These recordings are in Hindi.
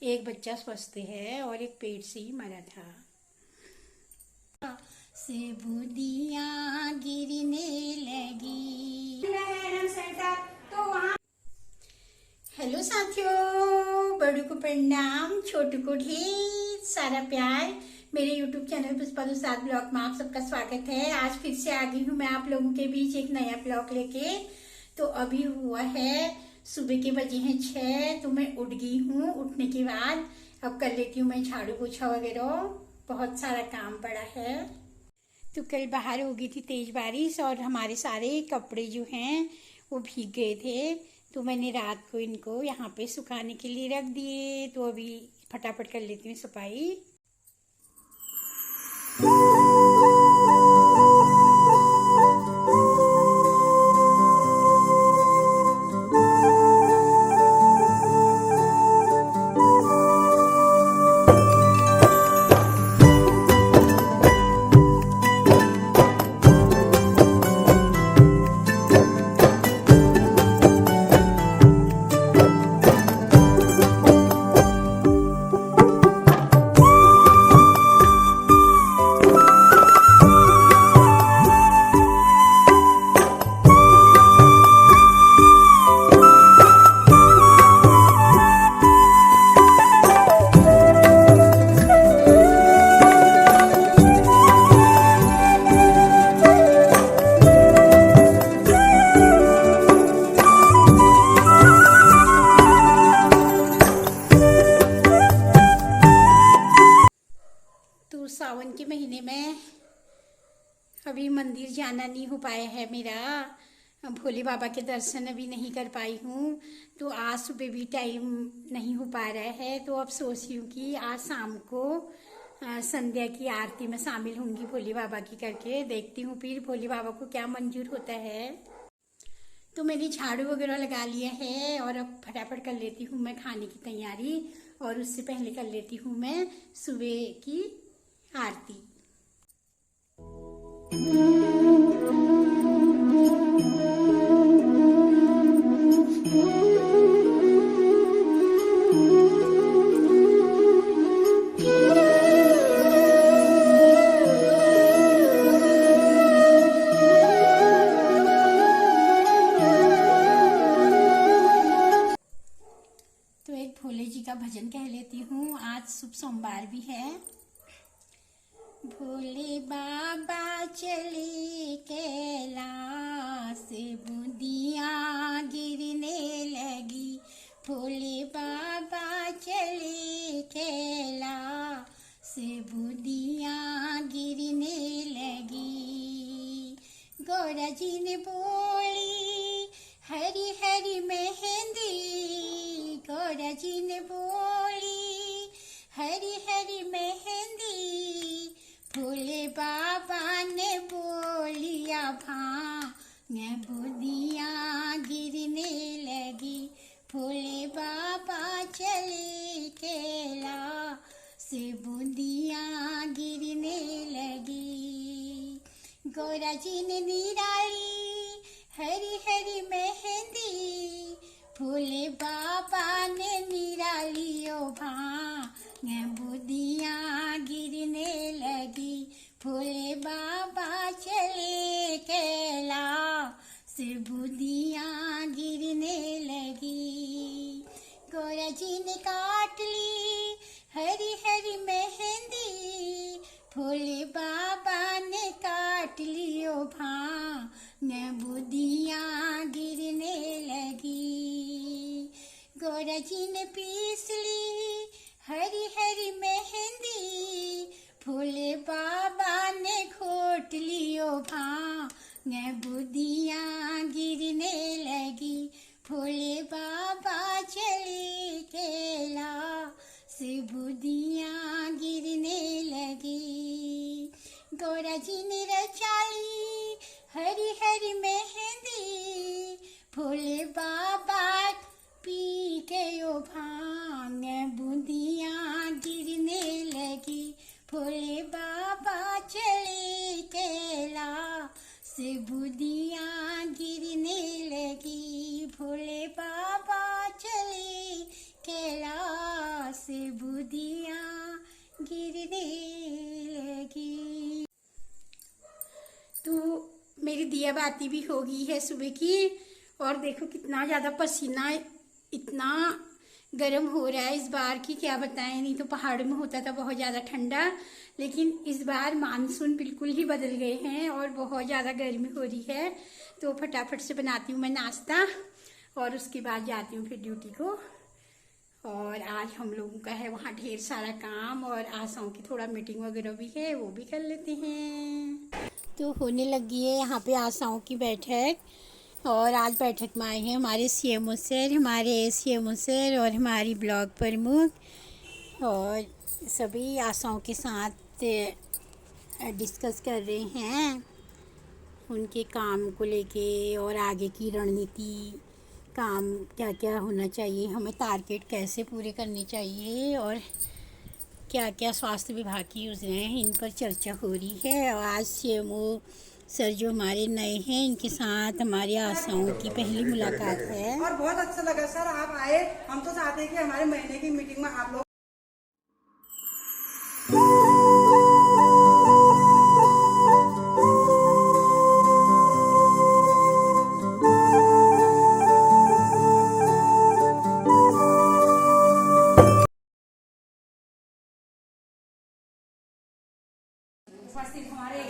एक बच्चा स्वस्थ है और एक पेट से ही मरा था। से बूंदिया गिरने लगी। हेलो साथियों, बड़ों को प्रणाम, छोटू को ढेर सारा प्यार। मेरे YouTube channel Pushpa Dusad blog में आप सबका स्वागत है। आज फिर से आ गई हूँ मैं आप लोगों के बीच एक नया ब्लॉग लेके। तो अभी हुआ है सुबह के बजे हैं 6, तो मैं उठ गई हूँ। उठने के बाद अब कर लेती हूँ मैं झाड़ू पोछा वगैरह, बहुत सारा काम पड़ा है। तो कल बाहर हो गई थी तेज बारिश और हमारे सारे कपड़े जो हैं वो भीग गए थे, तो मैंने रात को इनको यहाँ पे सुखाने के लिए रख दिए। तो अभी फटाफट कर लेती हूँ सफाई। सावन के महीने में अभी मंदिर जाना नहीं हो पाया है मेरा। भोले बाबा के दर्शन अभी नहीं कर पाई हूँ, तो आज सुबह भी टाइम नहीं हो पा रहा है। तो अब सोच रही हूँ कि आज शाम को संध्या की आरती में शामिल होंगी भोले बाबा की करके। देखती हूँ फिर भोले बाबा को क्या मंजूर होता है। तो मैंने झाड़ू वगैरह लगा लिया है और अब फटाफट कर लेती हूँ मैं खाने की तैयारी, और उससे पहले कर लेती हूँ मैं सुबह की आरती। तो एक भोले जी का भजन कह लेती हूँ, आज शुभ सोमवार भी है। भोले बाबा चले कैलाश, बूंदिया गिरने लगी। भोले बाबा चले कैलाश, बूंदिया गिरने लगी। गौरा जी ने बोली हरी हरी मेहंदी, गौरा जी ने बोली हरी हरी मेहंदी। भोले बाबा ने बोलिया भांग, बूंदिया गिरने लगी। भोले बाबा चले कैलाश, बूंदिया गिरने लगी। गौरा जी ने निराली हरी हरी मेहंदी, भोले बाबा ने निराली ओ भांग, बूंदिया गिरने लगी। भोले बाबा चले कैलाश, बूंदिया गिरने लगी। गौरा जी ने काट ली हरी हरी मेहंदी, भोले बाबा ने काट लियो भांग, बूंदिया गिरने लगी। गौरा जी ने पीस ली हरी हरी मेहंदी, भोले बाबा ने घोट लियो भांग, बूंदिया गिरने लगी। भोले बाबा चले कैलाश, बूंदिया गिरने लगी। गौरा जी ने रचाली हरी हरी मेहंदी, भोले बाबा पी के ओ भांग, बूंदिया गिरने लगी। भोले बाबा चले कैलाश, बूंदिया गिरने लगी। भोले बाबा चले कैलाश, दिया बाती भी हो गई है सुबह की। और देखो कितना ज़्यादा पसीना, इतना गर्म हो रहा है इस बार की क्या बताएं। नहीं तो पहाड़ में होता था बहुत ज़्यादा ठंडा, लेकिन इस बार मानसून बिल्कुल ही बदल गए हैं और बहुत ज़्यादा गर्मी हो रही है। तो फटाफट से बनाती हूँ मैं नाश्ता और उसके बाद जाती हूँ फिर ड्यूटी को। और आज हम लोगों का है वहाँ ढेर सारा काम, और आशाओं की थोड़ा मीटिंग वगैरह भी है, वो भी कर लेते हैं। तो होने लगी है यहाँ पे आशाओं की बैठक। और आज बैठक में आए हैं हमारे सीएमओ सर, हमारे सीएमओ सर और हमारी ब्लॉक प्रमुख, और सभी आशाओं के साथ डिस्कस कर रहे हैं उनके काम को लेके और आगे की रणनीति, काम क्या क्या होना चाहिए, हमें टारगेट कैसे पूरे करने चाहिए, और क्या क्या स्वास्थ्य विभाग की योजनाएं हैं, इन पर चर्चा हो रही है। और आज सीएमओ सर जो हमारे नए हैं, इनके साथ हमारी आशाओं की पहली मुलाकात है। और बहुत अच्छा लगा सर आप आए। हम तो चाहते हैं कि हमारे महीने की मीटिंग में आप लोग उपस्थित हमारे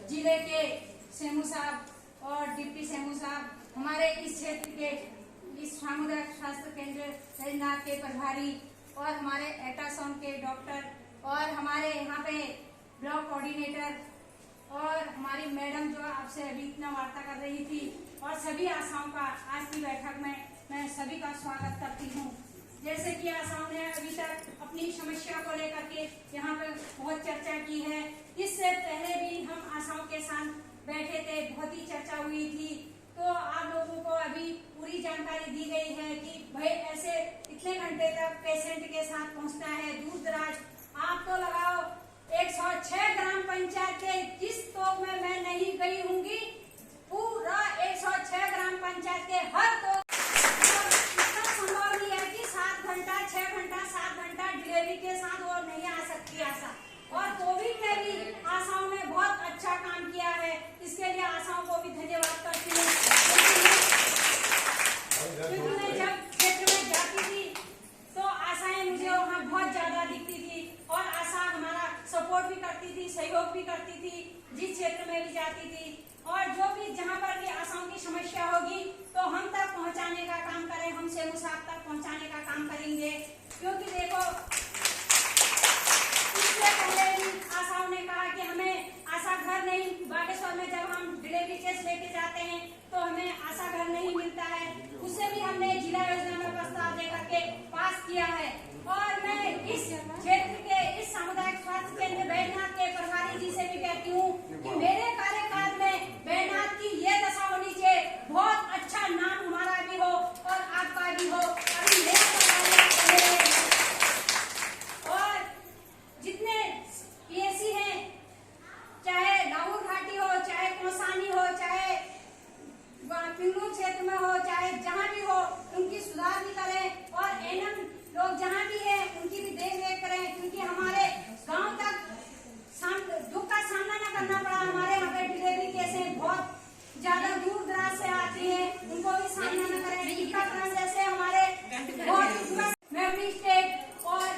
जिले के सेमू साहब और डिप्टी सेमू साहब, हमारे इस क्षेत्र के इस सामुदायिक स्वास्थ्य केंद्र रजनाथ के प्रभारी, और हमारे अल्ट्रासाउंड के डॉक्टर, और हमारे यहाँ पे ब्लॉक कोऑर्डिनेटर, और हमारी मैडम जो आपसे अभी इतना वार्ता कर रही थी, और सभी आशाओं का आज की बैठक में मैं सभी का स्वागत करती हूँ। जैसे कि आशाओं ने अभी तक अपनी समस्या को लेकर के यहाँ पर बहुत चर्चा की है। इससे पहले भी हम आशाओं के साथ बैठे थे, बहुत ही चर्चा हुई थी। तो आप लोगों को अभी पूरी जानकारी दी गई है कि भाई ऐसे इतने घंटे तक पेशेंट के साथ पहुँचना है, दूर दराज। आप तो लगाओ 106 ग्राम पंचायत के जिस तो में मैं नहीं गई होंगी, पूरा 106 ग्राम पंचायत के हर तो संभव नहीं है कि 7 घंटा 6 घंटा 7 घंटा डिलीवरी के साथ और नहीं आ सकती आशा। और कोविड में भी आशाओं ने बहुत अच्छा काम किया है, इसके लिए आशाओं को भी धन्यवाद करती हूँ। क्योंकि मैं जब क्षेत्र में जाती थी तो आशाएं मुझे वहाँ बहुत ज्यादा दिखती थी, और आशा हमारा सपोर्ट भी करती थी, सहयोग भी करती थी जिस क्षेत्र में भी जाती थी। और जो भी जहाँ पर भी आशाओं की समस्या होगी तो हम तक पहुँचाने का काम करें, हम सेमू साहब तक पहुँचाने का काम करेंगे। क्योंकि देखो इससे पहले भी आशाओं ने कहा कि हमें आशा घर नहीं, बागेश्वर में जब हम डिलीवरी केस लेके जाते हैं तो हमें आशा घर नहीं मिलता है, उससे भी हमने जिला योजना में प्रस्ताव देकर के पास किया है। और मैं इस क्षेत्र के इस सामुदायिक स्वास्थ्य केंद्र बैजनाथ के प्रभारी जी से भी कहती हूँ कि मेरे कार्यकाल में बैजनाथ की ये दशा होनी चाहिए, बहुत अच्छा नाम हमारा भी हो और आपका भी हो। अभी नया और जितने पीएससी हैं, चाहे लाहौर घाटी हो, चाहे कोसानी हो, चाहे पिंगलू क्षेत्र में हो, चाहे जहाँ भी हो, उनकी सुधार भी करें। और एनएम लोग जहाँ भी है उनकी भी देख रेख करें, क्योंकि हमारे गांव तक दुख का सामना न करना पड़ा। हमारे यहाँ पे डिलीवरी केसें बहुत ज्यादा दूर दराज से आती है, उनको भी सामना न करें। टीकाकरण जैसे हमारे मेमोरी स्टेट और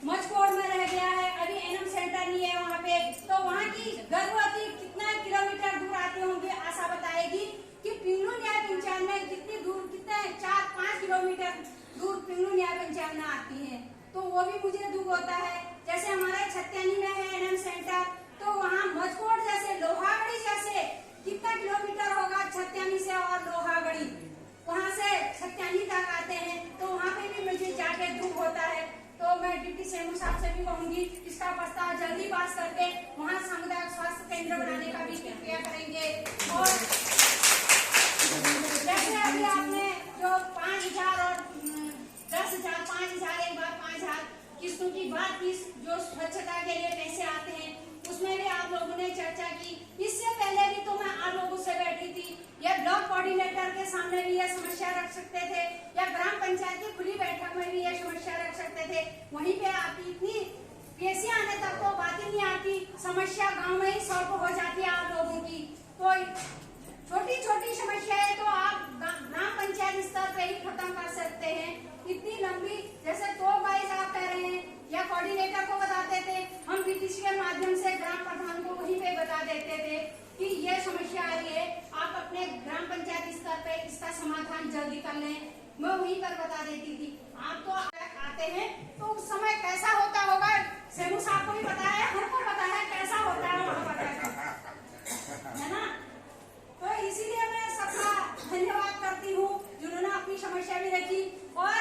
मचकोड़ में रह गया है, अभी एनएम सेंटर नहीं है वहाँ पे, तो वहाँ की गर्भवती कितना किलोमीटर दूर आती होंगी। आशा बताएगी कि पिंगलू न्याय पंचायत में कितनी दूर, कितने 4-5 किलोमीटर दूर पिंगलू न्याय पंचायत में आती है, तो वो भी मुझे दुख होता है। जैसे हमारे छत्यानी में है एनएम सेंटर, तो वहाँ मचकोड़ जैसे, लोहागड़ी जैसे कितना किलोमीटर होगा छत्यानी से, और लोहागड़ी वहाँ से छत्यानी तक आते हैं, तो वहाँ पे भी मुझे जाके दुख होता है। तो मैं डिप्टी सेमू साहब से भी कहूंगी इसका प्रस्ताव जल्दी पास करके वहाँ सामुदायिक स्वास्थ्य केंद्र बनाने का भी प्रक्रिया करेंगे। और जैसे अभी आपने जो 5,000 और 10,000, 5,000 एक बार 5,000 किस्तों की बात की, जो स्वच्छता के लिए पैसे आते हैं, उसमें भी आप लोगों ने चर्चा की। इससे पहले भी तो मैं आप लोगों से बैठी थी, या ब्लॉक कोऑर्डिनेटर के सामने भी यह समस्या रख सकते थे, या ग्राम पंचायत की खुली बैठक में भी यह समस्या रख सकते थे। वहीं पे आपकी इतनी पीएससी आने तक तो बात ही नहीं आती, समस्या गांव में ही सॉल्व हो जाती है आप लोगों की। तो छोटी छोटी समस्याएं तो आप ग्राम पंचायत स्तर पे ही खत्म कर सकते हैं। इतनी लंबी, जैसे तो वाइज आप कह रहे हैं या कोऑर्डिनेटर को बताते थे, हम बीटीसी के माध्यम से ग्राम प्रधान को वहीं पे बता देते थे कि ये समस्या आई है, आप अपने ग्राम पंचायत स्तर पे इसका समाधान जल्दी कर लें। मैं वहीं पर बता देती थी। आप तो आते हैं तो उस समय कैसा होता होगा, सेमू साहब को भी पता है, हमको पता है कैसा होता है वहाँ पर, है ना। तो इसीलिए मैं सबका धन्यवाद करती हूँ जिन्होंने अपनी समस्या भी रखी। और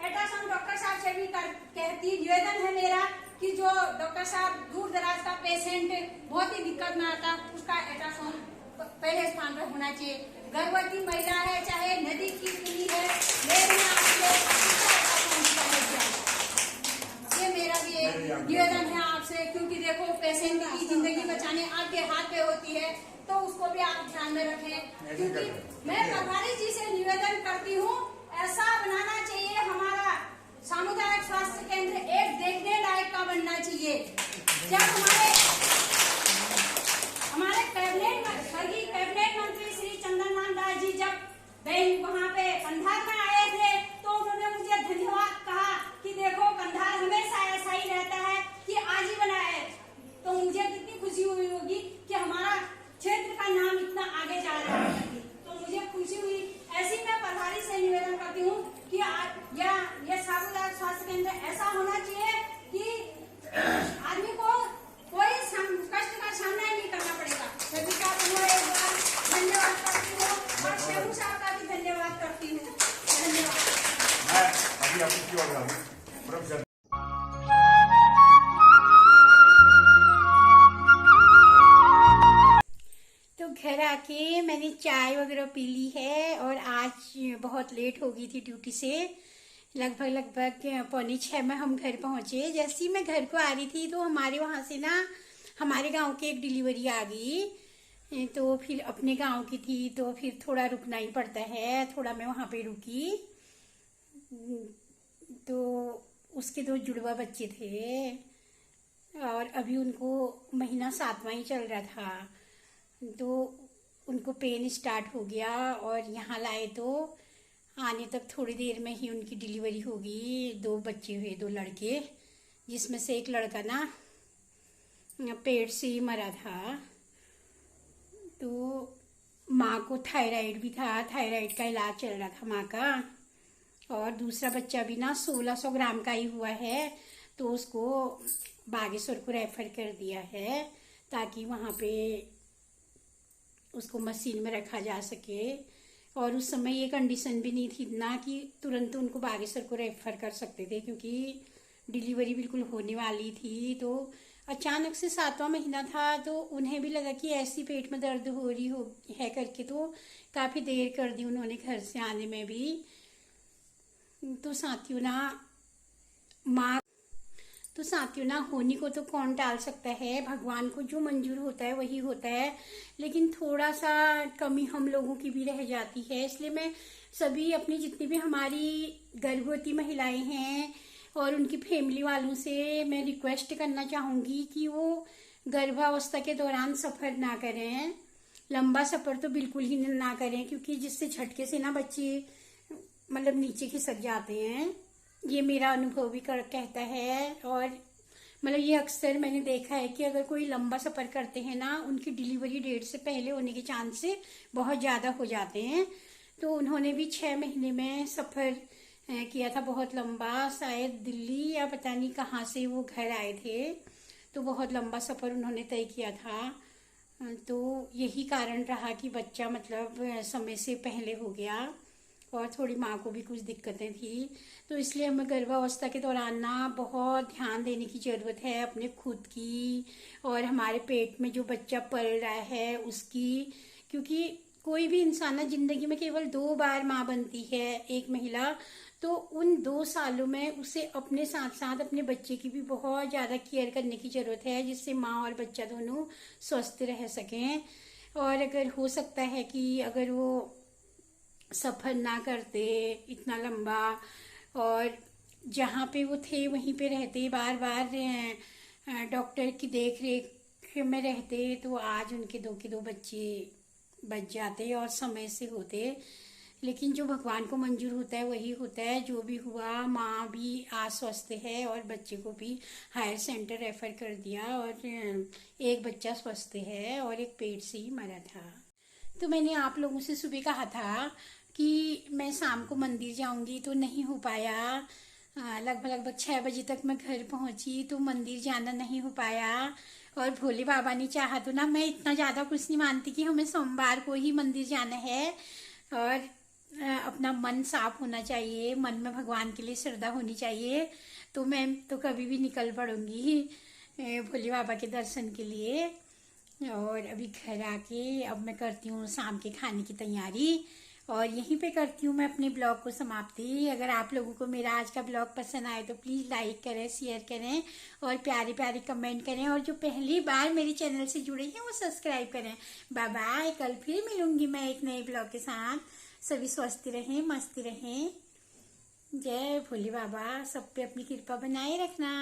अल्ट्रासाउंड डॉक्टर साहब से भी कहती निवेदन है मेरा कि जो डॉक्टर साहब दूर दराज का पेशेंट बहुत ही दिक्कत में आता, उसका अल्ट्रासाउंड पहले स्थान पर होना चाहिए। गर्भवती महिला है, चाहे नदी की कुली है, ये मेरा भी एक निवेदन है आपसे, क्योंकि देखो पेशेंट की जिंदगी बचाने आपके हाथ पे होती है, तो उसको भी आप ध्यान में रखें। क्योंकि मैं प्रभारी जी से निवेदन करती हूँ, ऐसा बनाना चाहिए हमारा सामुदायिक स्वास्थ्य केंद्र एक देखने लायक का बनना चाहिए। जब हमारे कैबिनेट मंत्री श्री चंदन लाल दास जी जब वहाँ पे कंधार में आए थे, तो उन्होंने मुझे धन्यवाद कहा कि देखो कंधार हमेशा ऐसा ही रहता है कि आज ही बना है। तो मुझे कितनी खुशी हुई होगी कि हमारा क्षेत्र का नाम इतना आगे जा रहा है, तो मुझे खुशी हुई। ऐसी मैं प्रभारी से निवेदन करती हूँ कि यह सामुदायिक स्वास्थ्य केंद्र ऐसा होना चाहिए कि आदमी को कोई कष्ट का सामना ही नहीं करना पड़ेगा। सभी का एक बार धन्यवाद करती हूँ और शेरू साहब का भी धन्यवाद करती हूँ। धन्यवाद। तो घर आके मैंने चाय वगैरह पी ली है और आज बहुत लेट हो गई थी ड्यूटी से। लगभग 5:45 में हम घर पहुंचे। जैसे ही मैं घर को आ रही थी तो हमारे वहाँ से ना हमारे गांव की एक डिलीवरी आ गई। तो फिर अपने गांव की थी तो फिर थोड़ा रुकना ही पड़ता है, थोड़ा मैं वहाँ पे रुकी। तो उसके 2 जुड़वा बच्चे थे और अभी उनको महीना 7वां ही चल रहा था, तो उनको पेन स्टार्ट हो गया और यहाँ लाए तो आने तक थोड़ी देर में ही उनकी डिलीवरी होगी। 2 बच्चे हुए, 2 लड़के, जिसमें से एक लड़का ना पेट से ही मरा था। तो माँ को थायराइड भी था, थायराइड का इलाज चल रहा था माँ का। और दूसरा बच्चा भी ना 1600 ग्राम का ही हुआ है, तो उसको बागेश्वर को रेफर कर दिया है ताकि वहाँ पे उसको मशीन में रखा जा सके। और उस समय ये कंडीशन भी नहीं थी ना कि तुरंत उनको बागेश्वर को रेफर कर सकते थे, क्योंकि डिलीवरी बिल्कुल होने वाली थी। तो अचानक से 7वां महीना था, तो उन्हें भी लगा कि ऐसी पेट में दर्द हो रही है करके, तो काफ़ी देर कर दी उन्होंने घर से आने में भी। तो साथियों ना होनी को तो कौन टाल सकता है, भगवान को जो मंजूर होता है वही होता है। लेकिन थोड़ा सा कमी हम लोगों की भी रह जाती है। इसलिए मैं सभी अपनी जितनी भी हमारी गर्भवती महिलाएं हैं और उनकी फैमिली वालों से मैं रिक्वेस्ट करना चाहूँगी कि वो गर्भावस्था के दौरान सफ़र ना करें, लंबा सफ़र तो बिल्कुल ही ना करें, क्योंकि जिससे झटके से ना बच्चे मतलब नीचे खिसक जाते हैं। ये मेरा अनुभव भी कहता है। और मतलब ये अक्सर मैंने देखा है कि अगर कोई लंबा सफ़र करते हैं ना, उनकी डिलीवरी डेट से पहले होने के चांस से बहुत ज़्यादा हो जाते हैं। तो उन्होंने भी 6 महीने में सफ़र किया था, बहुत लंबा, शायद दिल्ली या पता नहीं कहाँ से वो घर आए थे, तो बहुत लंबा सफ़र उन्होंने तय किया था। तो यही कारण रहा कि बच्चा मतलब समय से पहले हो गया और थोड़ी माँ को भी कुछ दिक्कतें थी। तो इसलिए हमें गर्भावस्था के दौरान ना बहुत ध्यान देने की ज़रूरत है अपने खुद की और हमारे पेट में जो बच्चा पल रहा है उसकी, क्योंकि कोई भी इंसान ना जिंदगी में केवल 2 बार माँ बनती है एक महिला। तो उन 2 सालों में उसे अपने साथ साथ अपने बच्चे की भी बहुत ज़्यादा केयर करने की ज़रूरत है, जिससे माँ और बच्चा दोनों स्वस्थ रह सकें। और अगर हो सकता है कि अगर वो सफ़र ना करते इतना लंबा और जहाँ पे वो थे वहीं पे रहते, बार बार डॉक्टर की देख रेख में रहते, तो आज उनके 2 के 2 बच्चे बच जाते और समय से होते। लेकिन जो भगवान को मंजूर होता है वही होता है। जो भी हुआ, माँ भी आश्वस्त है और बच्चे को भी हायर सेंटर रेफर कर दिया और एक बच्चा स्वस्थ है और एक पेट से ही मरा था। तो मैंने आप लोगों से सुबह कहा था कि मैं शाम को मंदिर जाऊंगी, तो नहीं हो पाया। लगभग 6 बजे तक मैं घर पहुंची तो मंदिर जाना नहीं हो पाया। और भोले बाबा ने चाहा तो ना, मैं इतना ज़्यादा कुछ नहीं मानती कि हमें सोमवार को ही मंदिर जाना है। और अपना मन साफ होना चाहिए, मन में भगवान के लिए श्रद्धा होनी चाहिए। तो मैं तो कभी भी निकल पड़ूंगी भोले बाबा के दर्शन के लिए। और अभी घर आके अब मैं करती हूँ शाम के खाने की तैयारी और यहीं पे करती हूँ मैं अपने ब्लॉग को समाप्ति। अगर आप लोगों को मेरा आज का ब्लॉग पसंद आए तो प्लीज़ लाइक करें, शेयर करें और प्यारे प्यारे कमेंट करें। और जो पहली बार मेरे चैनल से जुड़े हैं वो सब्सक्राइब करें। Bye bye. कल फिर मिलूंगी मैं एक नए ब्लॉग के साथ। सभी स्वस्थ रहें, मस्त रहें। जय भोले बाबा। सब पे अपनी कृपा बनाए रखना।